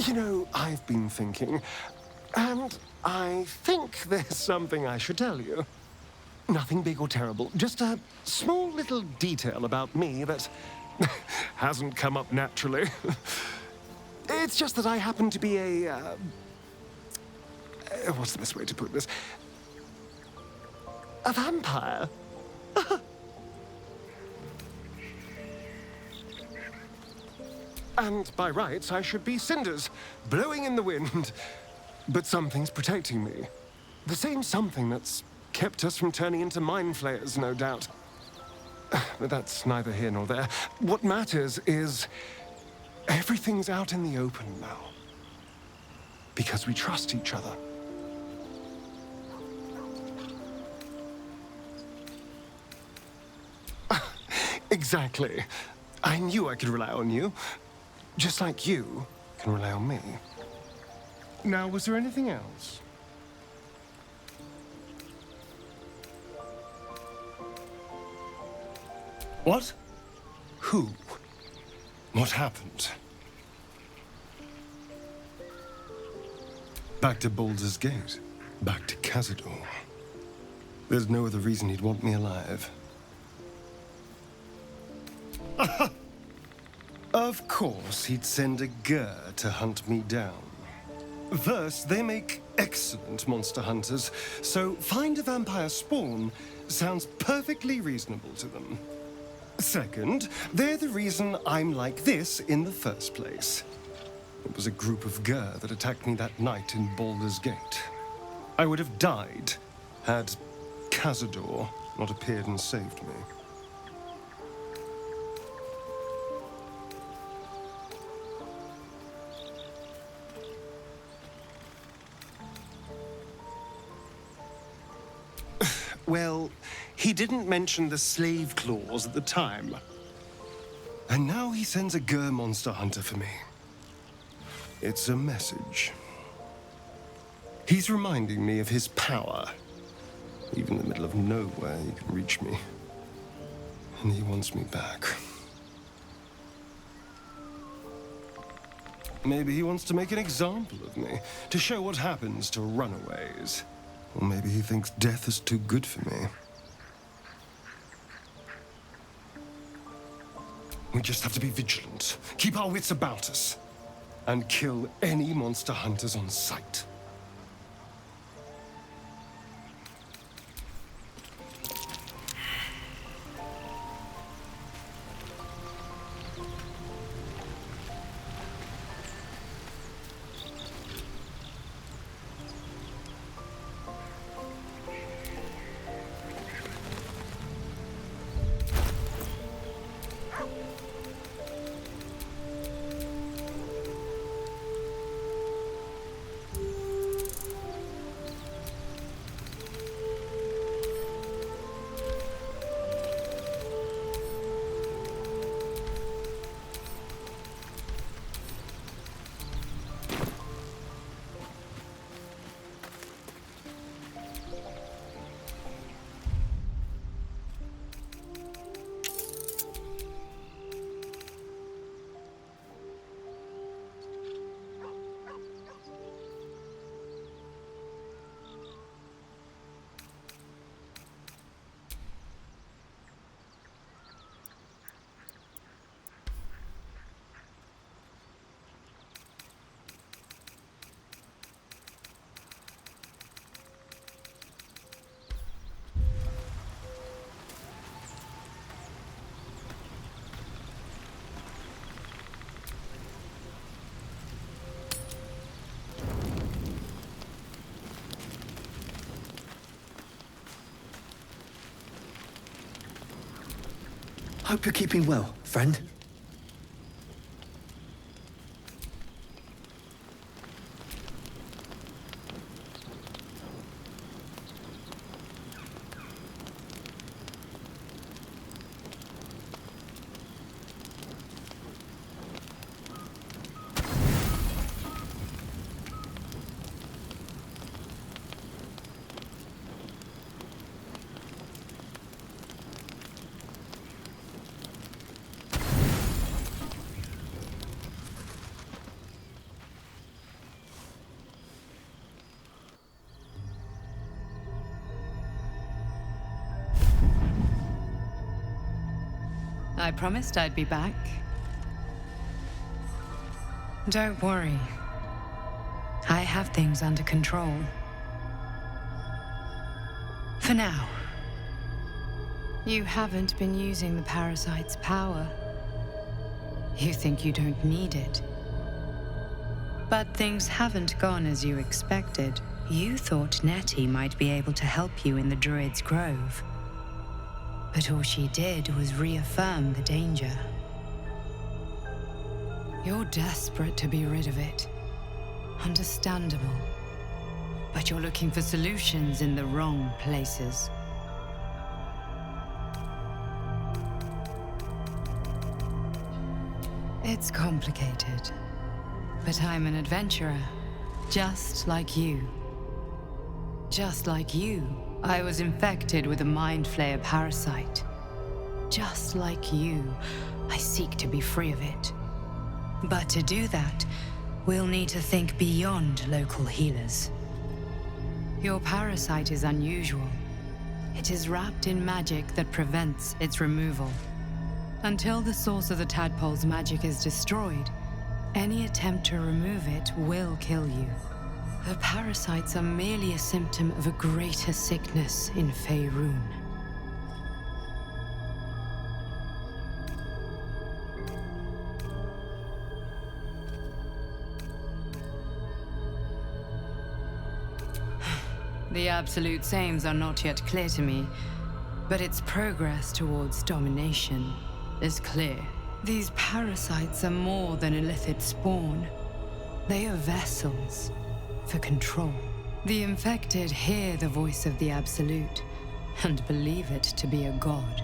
You know, I've been thinking, and I think there's something I should tell you. Nothing big or terrible, just a small little detail about me that hasn't come up naturally. It's just that I happen to be what's the best way to put this? A vampire. And by rights, I should be cinders, blowing in the wind. But something's protecting me. The same something that's kept us from turning into mind flayers, no doubt. But that's neither here nor there. What matters is everything's out in the open now. Because we trust each other. Exactly. I knew I could rely on you. Just like you can rely on me. Now, was there anything else? What? Who? What happened? Back to Baldur's Gate. Back to Cazador. There's no other reason he'd want me alive. Of course, he'd send a Gur to hunt me down. First, they make excellent monster hunters, so find a vampire spawn sounds perfectly reasonable to them. Second, they're the reason I'm like this in the first place. It was a group of Gur that attacked me that night in Baldur's Gate. I would have died had Cazador not appeared and saved me. Well, he didn't mention the slave clause at the time. And now he sends a Gur monster hunter for me. It's a message. He's reminding me of his power. Even in the middle of nowhere, he can reach me. And he wants me back. Maybe he wants to make an example of me, to show what happens to runaways. Or maybe he thinks death is too good for me. We just have to be vigilant, keep our wits about us, and kill any monster hunters on sight. Hope you're keeping well, friend. I promised I'd be back. Don't worry. I have things under control. For now. You haven't been using the parasite's power. You think you don't need it. But things haven't gone as you expected. You thought Nettie might be able to help you in the Druid's Grove. But all she did was reaffirm the danger. You're desperate to be rid of it. Understandable. But you're looking for solutions in the wrong places. It's complicated. But I'm an adventurer, just like you. Just like you, I was infected with a Mind Flayer parasite. Just like you, I seek to be free of it. But to do that, we'll need to think beyond local healers. Your parasite is unusual. It is wrapped in magic that prevents its removal. Until the source of the tadpole's magic is destroyed, any attempt to remove it will kill you. The parasites are merely a symptom of a greater sickness in Faerun. The absolute sames are not yet clear to me, but its progress towards domination is clear. These parasites are more than illithid spawn. They are vessels for control. The infected hear the voice of the Absolute and believe it to be a god.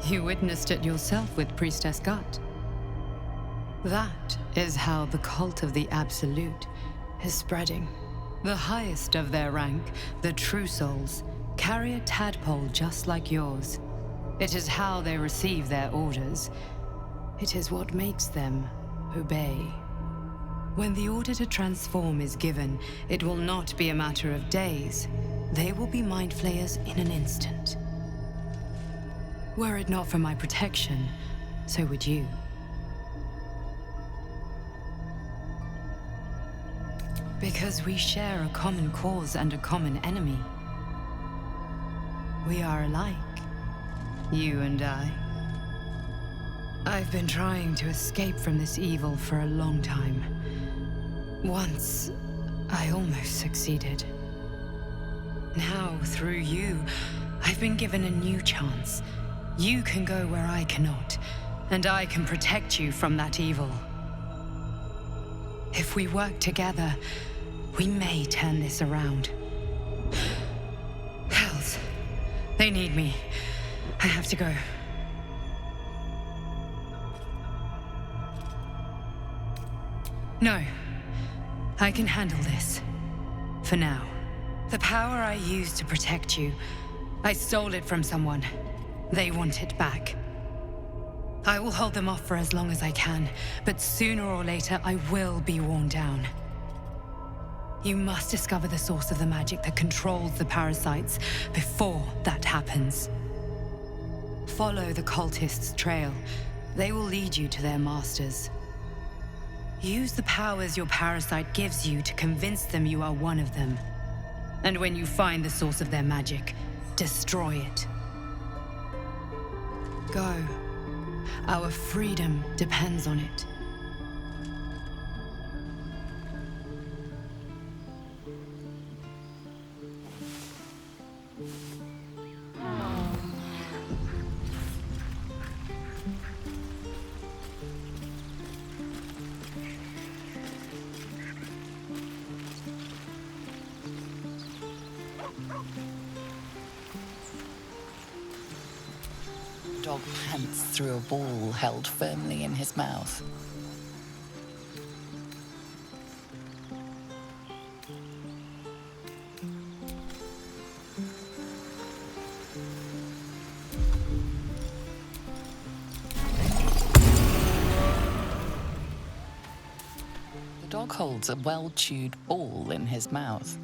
You witnessed it yourself with Priestess Gut. That is how the cult of the Absolute is spreading. The highest of their rank, the True Souls, carry a tadpole just like yours. It is how they receive their orders. It is what makes them obey. When the order to transform is given, it will not be a matter of days. They will be Mind Flayers in an instant. Were it not for my protection, so would you. Because we share a common cause and a common enemy. We are alike, you and I. I've been trying to escape from this evil for a long time. Once, I almost succeeded. Now, through you, I've been given a new chance. You can go where I cannot, and I can protect you from that evil. If we work together, we may turn this around. Hells, they need me. I have to go. No, I can handle this. For now. The power I used to protect you, I stole it from someone. They want it back. I will hold them off for as long as I can, but sooner or later I will be worn down. You must discover the source of the magic that controls the parasites before that happens. Follow the cultists' trail. They will lead you to their masters. Use the powers your parasite gives you to convince them you are one of them. And when you find the source of their magic, destroy it. Go. Our freedom depends on it. Dog pants through a ball held firmly in his mouth. The dog holds a well-chewed ball in his mouth.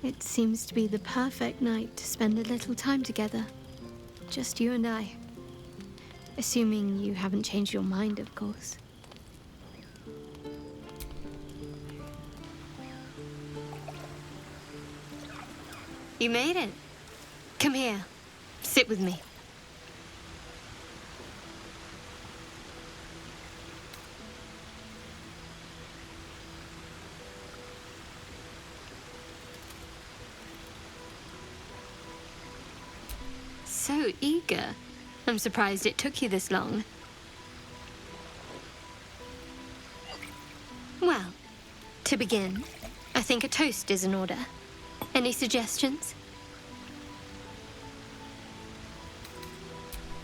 It seems to be the perfect night to spend a little time together. Just you and I. Assuming you haven't changed your mind, of course. You made it. Come here. Sit with me. So eager. I'm surprised it took you this long. Well, to begin, I think a toast is in order. Any suggestions?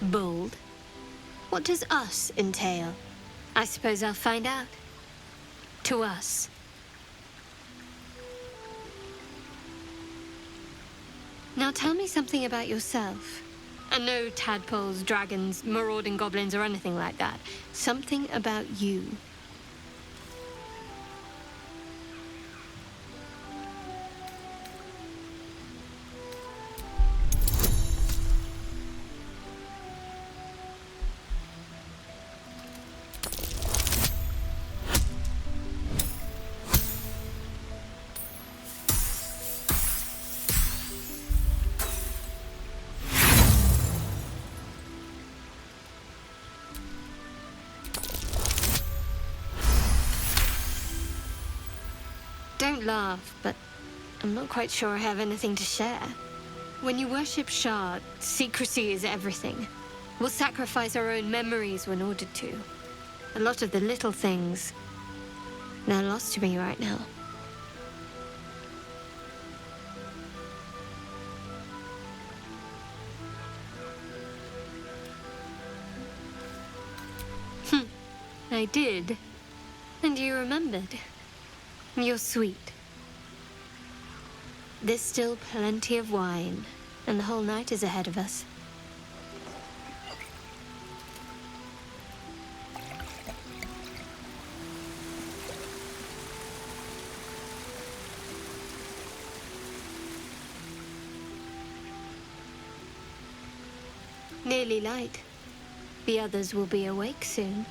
Bold. What does us entail? I suppose I'll find out. To us. Now tell me something about yourself. And no tadpoles, dragons, marauding goblins, or anything like that. Something about you. Don't laugh, but I'm not quite sure I have anything to share. When you worship Shard, secrecy is everything. We'll sacrifice our own memories when ordered to. A lot of the little things, they're lost to me right now. I did. And you remembered. You're sweet. There's still plenty of wine, and the whole night is ahead of us. Nearly light. The others will be awake soon.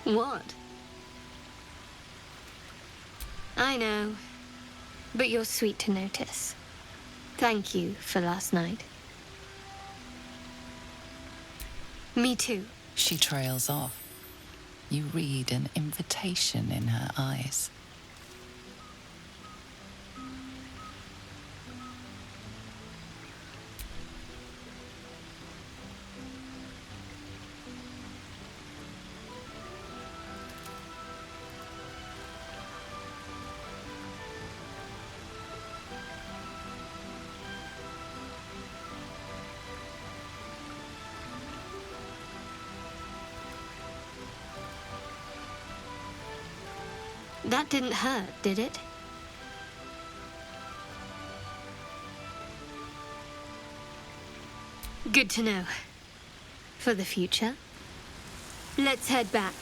What? I know, but you're sweet to notice. Thank you for last night. Me too. She trails off. You read an invitation in her eyes. That didn't hurt, did it? Good to know. For the future. Let's head back,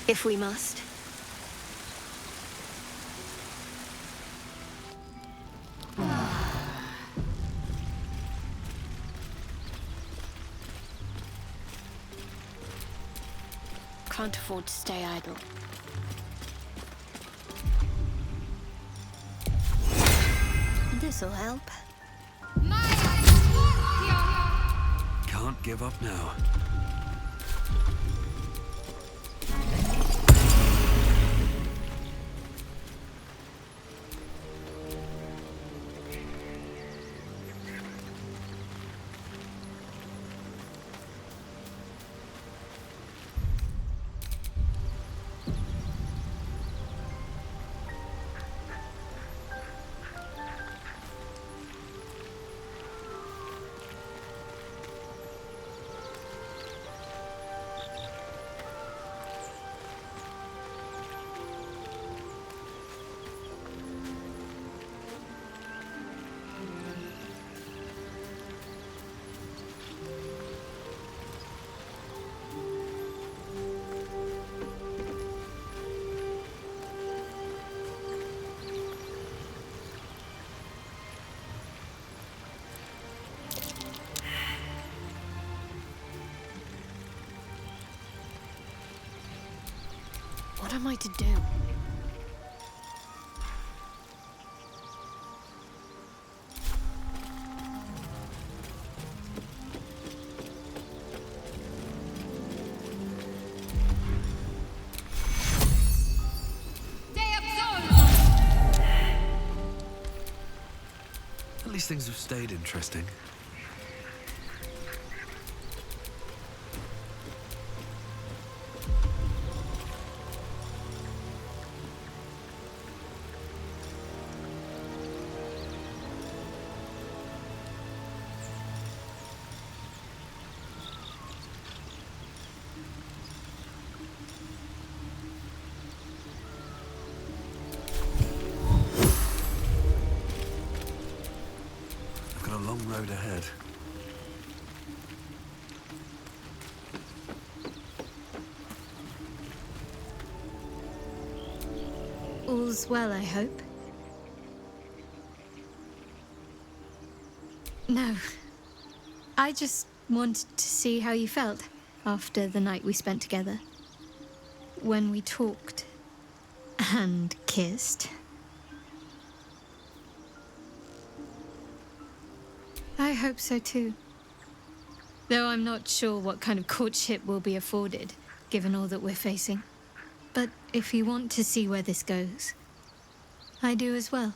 if we must. Can't afford to stay idle. This'll help. Can't give up now. What am I to do? At least things have stayed interesting. I've got a long road ahead. All's well, I hope. No. I just wanted to see how you felt after the night we spent together. When we talked and kissed. I hope so too. Though I'm not sure what kind of courtship will be afforded, given all that we're facing. But if you want to see where this goes, I do as well.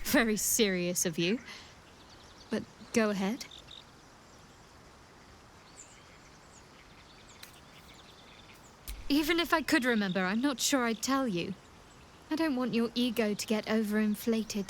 Very serious of you. But go ahead. Even if I could remember, I'm not sure I'd tell you. I don't want your ego to get overinflated.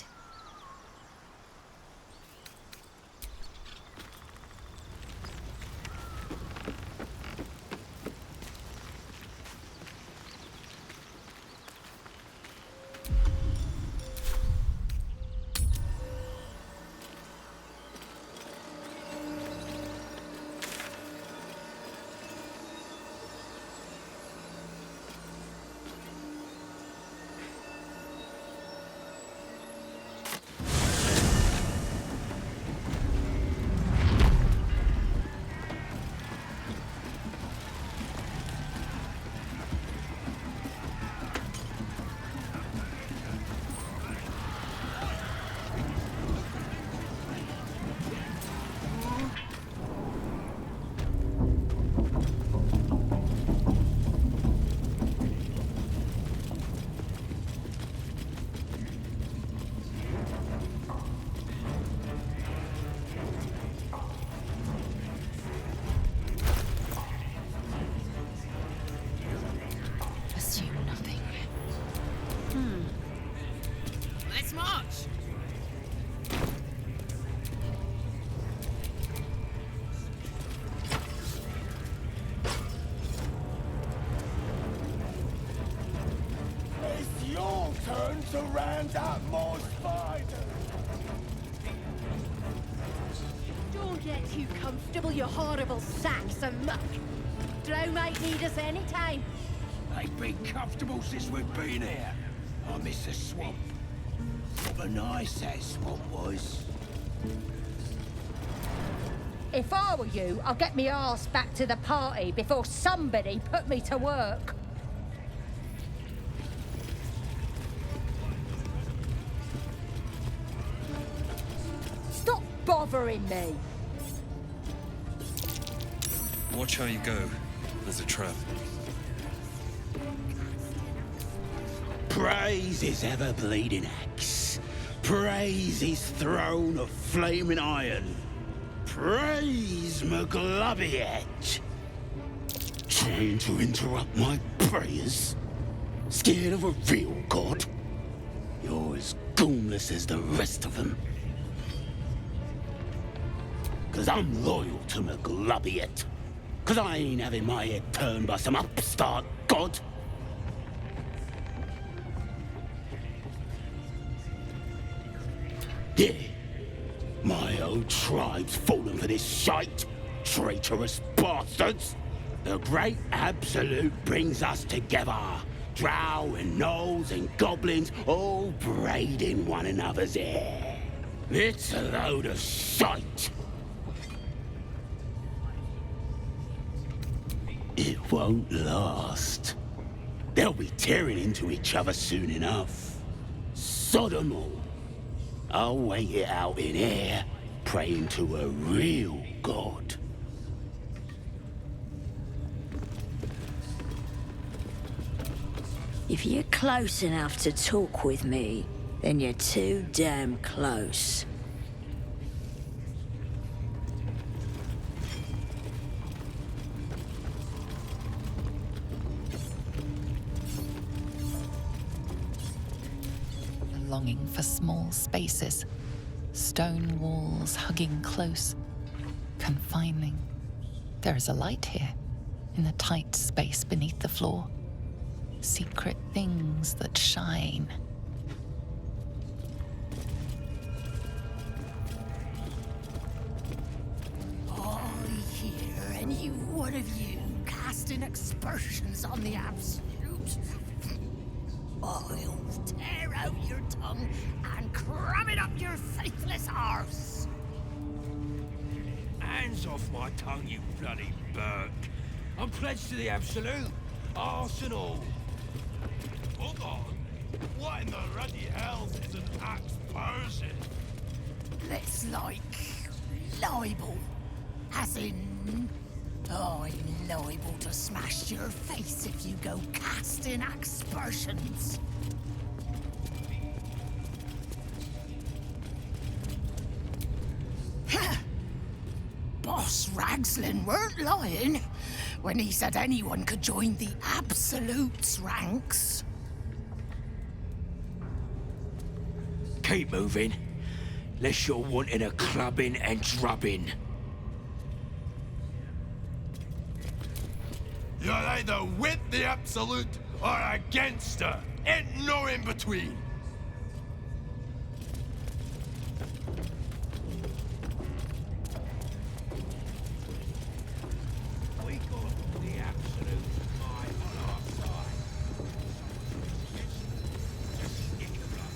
To round up more spiders. Don't get too comfortable, you horrible sacks of muck. Drow might need us anytime. They've been comfortable since we've been here. I miss the swamp. What a nice that swamp was. If I were you, I'll get me arse back to the party before somebody put me to work. Stop bothering me. Watch how you go. There's a trap. Praise his ever-bleeding axe. Praise his throne of flaming iron. Praise McGlubbyet. Trying to interrupt my prayers? Scared of a real god? You're as goonless as the rest of them. 'Cause I'm loyal to McGlubbyet. 'Cause I ain't having my head turned by some upstart god. Yeah, my old tribe's fallen for this shite, traitorous bastards. The great absolute brings us together. Drow and gnolls and goblins all braiding one another's hair. It's a load of shite. It won't last. They'll be tearing into each other soon enough. Sod 'em all. I'll wait it out in here, praying to a real god. If you're close enough to talk with me, then you're too damn close. A longing for small spaces, stone walls hugging close, confining. There is a light here, in the tight space beneath the floor. Secret things that shine. I hear any one of you casting aspersions on the Absolute. I'll tear out your tongue and cram it up your faithless arse. Hands off my tongue, you bloody Burke. I'm pledged to the Absolute. Arse and all. Hold on. What in the ruddy hell is an aspersion? It's like libel. As in, I'm liable to smash your face if you go casting aspersions. Boss Ragslin weren't lying when he said anyone could join the Absolute's ranks. Keep moving. Lest you're wanting a clubbing and drubbing. You're either with the Absolute or against her. Ain't no in between. We got the Absolute mind on our side. Just stick around.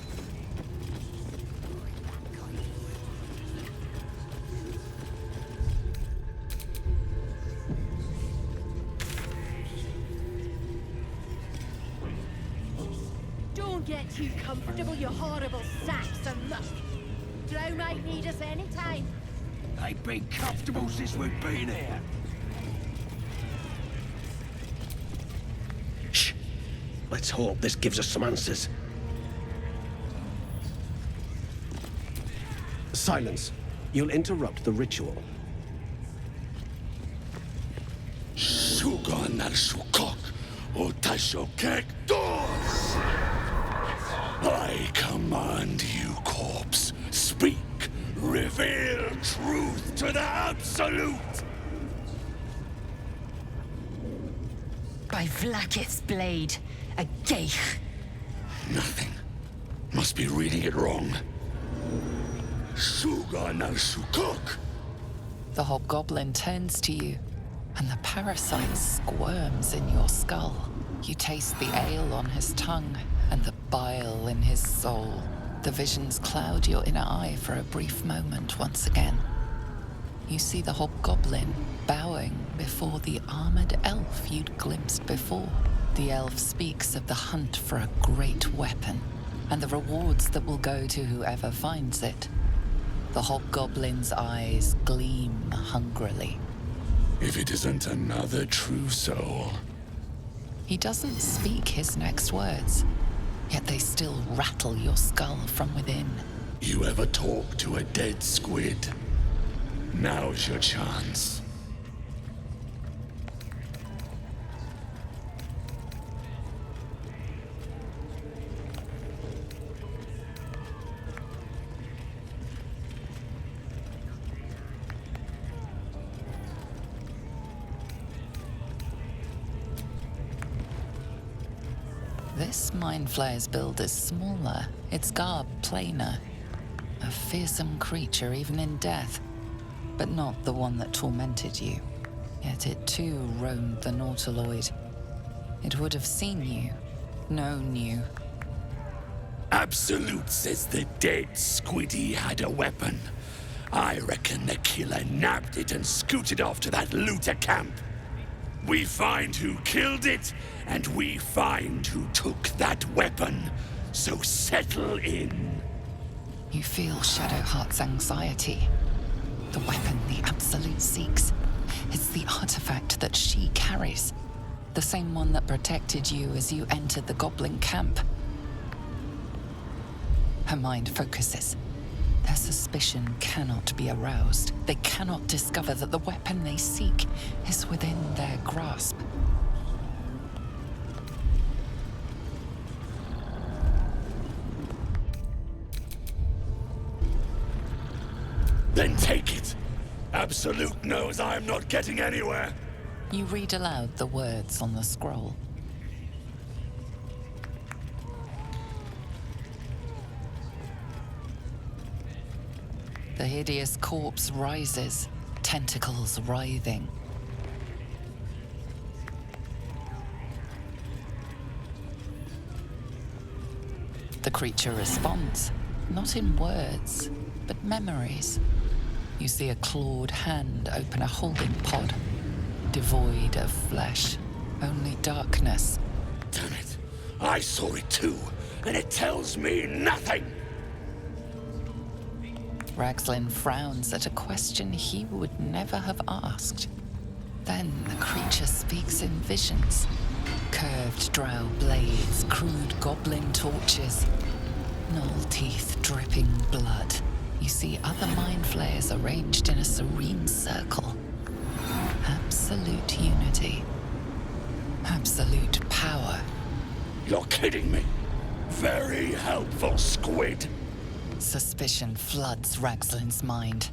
Don't get too comfortable, you horrible sacks of muck. Drow might need us any time. They've been comfortable since we've been here. Shh. Let's hope this gives us some answers. Silence. You'll interrupt the ritual. Sugan al Sukok, Otashokek Dos! I command you, corpse. Speak. Reveal truth to the Absolute! By Vlaakith's blade, a geich. Nothing. Must be reading it wrong. Sugan al Sukok! The hobgoblin turns to you, and the parasite squirms in your skull. You taste the ale on his tongue and the bile in his soul. The visions cloud your inner eye for a brief moment once again. You see the hobgoblin bowing before the armored elf you'd glimpsed before. The elf speaks of the hunt for a great weapon and the rewards that will go to whoever finds it. The hobgoblin's eyes gleam hungrily. If it isn't another true soul. He doesn't speak his next words, yet they still rattle your skull from within. You ever talk to a dead squid? Now's your chance. This Mind Flayer's build is smaller, its garb plainer. A fearsome creature even in death, but not the one that tormented you. Yet it too roamed the Nautiloid. It would have seen you, known you. Absolute says the dead squiddy had a weapon. I reckon the killer nabbed it and scooted off to that looter camp. We find who killed it, and we find who took that weapon. So settle in. You feel Shadowheart's anxiety. The weapon the Absolute seeks. It's the artifact that she carries. The same one that protected you as you entered the goblin camp. Her mind focuses. Their suspicion cannot be aroused. They cannot discover that the weapon they seek is within their grasp. Then take it. Absolute knows I'm not getting anywhere. You read aloud the words on the scroll. The hideous corpse rises, tentacles writhing. The creature responds, not in words, but memories. You see a clawed hand open a holding pod, devoid of flesh, only darkness. Damn it. I saw it too, and it tells me nothing. Ragzlin frowns at a question he would never have asked. Then the creature speaks in visions. Curved drow blades, crude goblin torches, gnoll teeth dripping blood. You see other mind flayers arranged in a serene circle. Absolute unity. Absolute power. You're kidding me. Very helpful, squid. Suspicion floods Ragzlin's mind.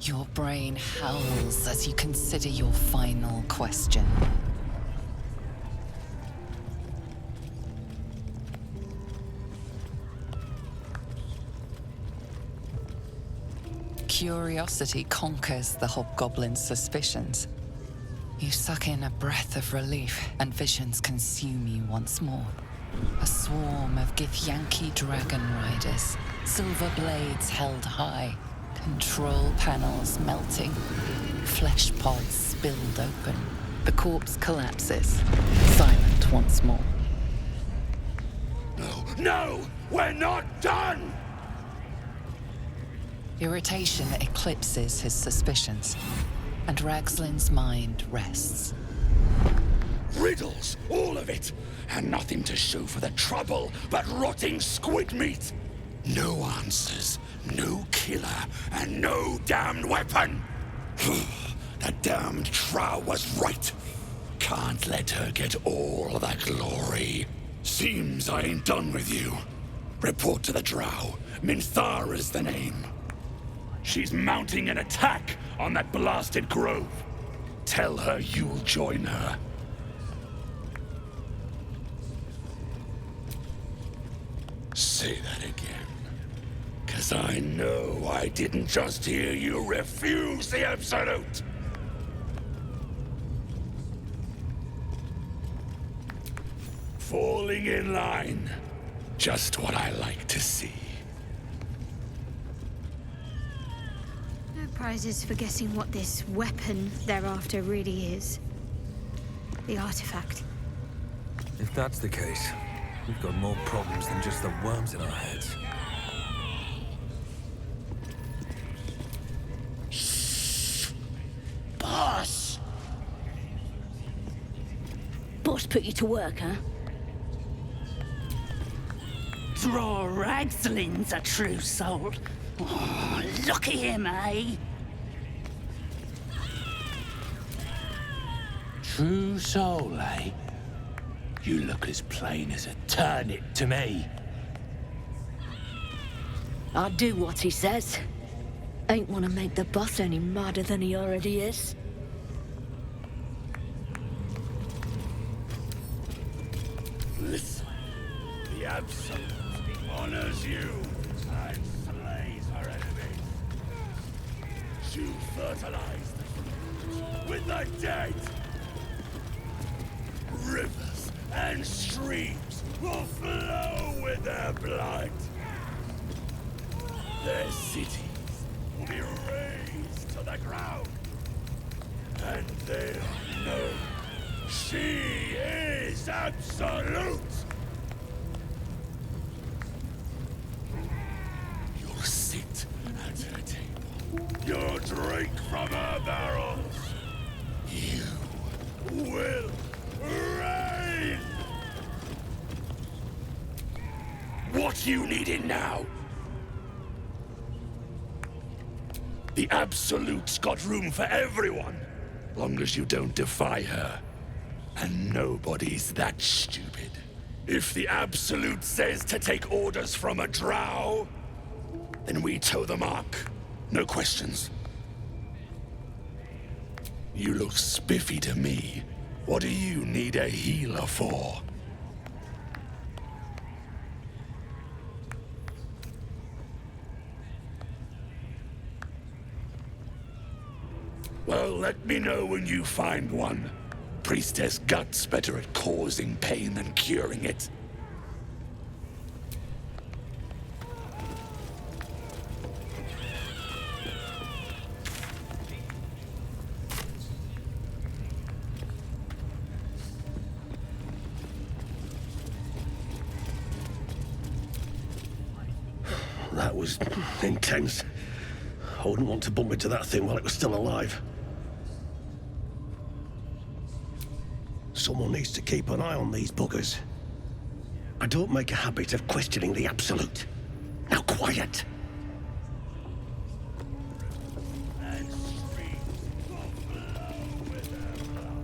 Your brain howls as you consider your final question. Curiosity conquers the hobgoblin's suspicions. You suck in a breath of relief, and visions consume you once more. A swarm of Githyanki dragon riders, silver blades held high, control panels melting, flesh pods spilled open. The corpse collapses, silent once more. No! We're not done! Irritation eclipses his suspicions, and Ragzlin's mind rests. Riddles, all of it, and nothing to show for the trouble but rotting squid meat. No answers, no killer, and no damned weapon. The damned Trow was right. Can't let her get all that glory. Seems I ain't done with you. Report to the Drow. Minthara's the name. She's mounting an attack on that blasted grove. Tell her you'll join her. Say that again. 'Cause I know I didn't just hear you refuse the Absolute. Falling in line. Just what I like to see. No prizes for guessing what this weapon thereafter really is. The artifact. If that's the case, we've got more problems than just the worms in our heads. Boss! Boss put you to work, huh? Draw Ragzlin's a true soul. Oh, look at him, eh? True soul, eh? You look as plain as a turnip to me. I'll do what he says. Ain't want to make the boss any madder than he already is. Listen, the Absolute honors you and slays her enemies. She'll fertilize the fruit with the dead. Rivers and streams will flow with their blood. Their cities will be razed to the ground. And they'll know She is absolute! You'll sit at her table. You'll drink from her barrels. You will reign! What you needing now? The Absolute's got room for everyone, long as you don't defy her. And nobody's that stupid. If the Absolute says to take orders from a drow, then we toe the mark. No questions. You look spiffy to me. What do you need a healer for? Well, let me know when you find one. Priestess Gut's better at causing pain than curing it. That was intense. I wouldn't want to bump into that thing while it was still alive. Someone needs to keep an eye on these buggers. I don't make a habit of questioning the Absolute. Now quiet!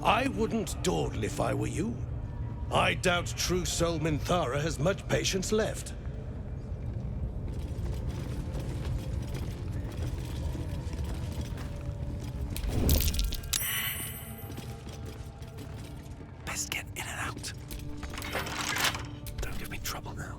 I wouldn't dawdle if I were you. I doubt true soul Minthara has much patience left. Best get in and out. Don't give me trouble now.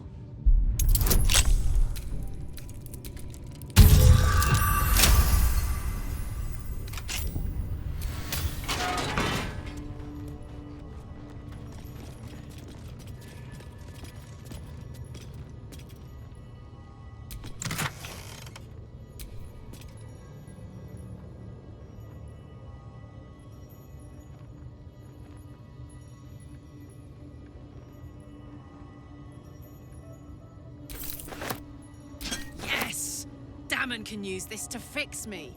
Yes! Damon can use this to fix me.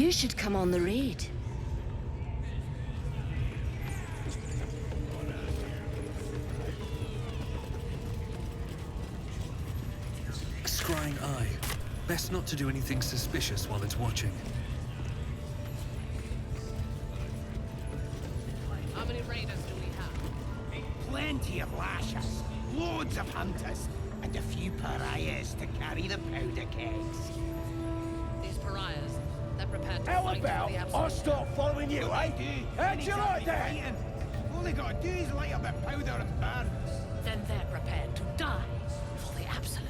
You should come on the raid. Scrying eye. Best not to do anything suspicious while it's watching. How many raiders do we have? Plenty of lashes, loads of hunters, and a few pariahs to carry the powder kegs. These pariahs, they're prepared to How fight about for the I absolute. stop following you, eh? How'd you like that? All they gotta do is light up a powder and burn. Then they're prepared to die for the absolute.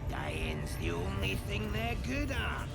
Dying's the only thing they're good at.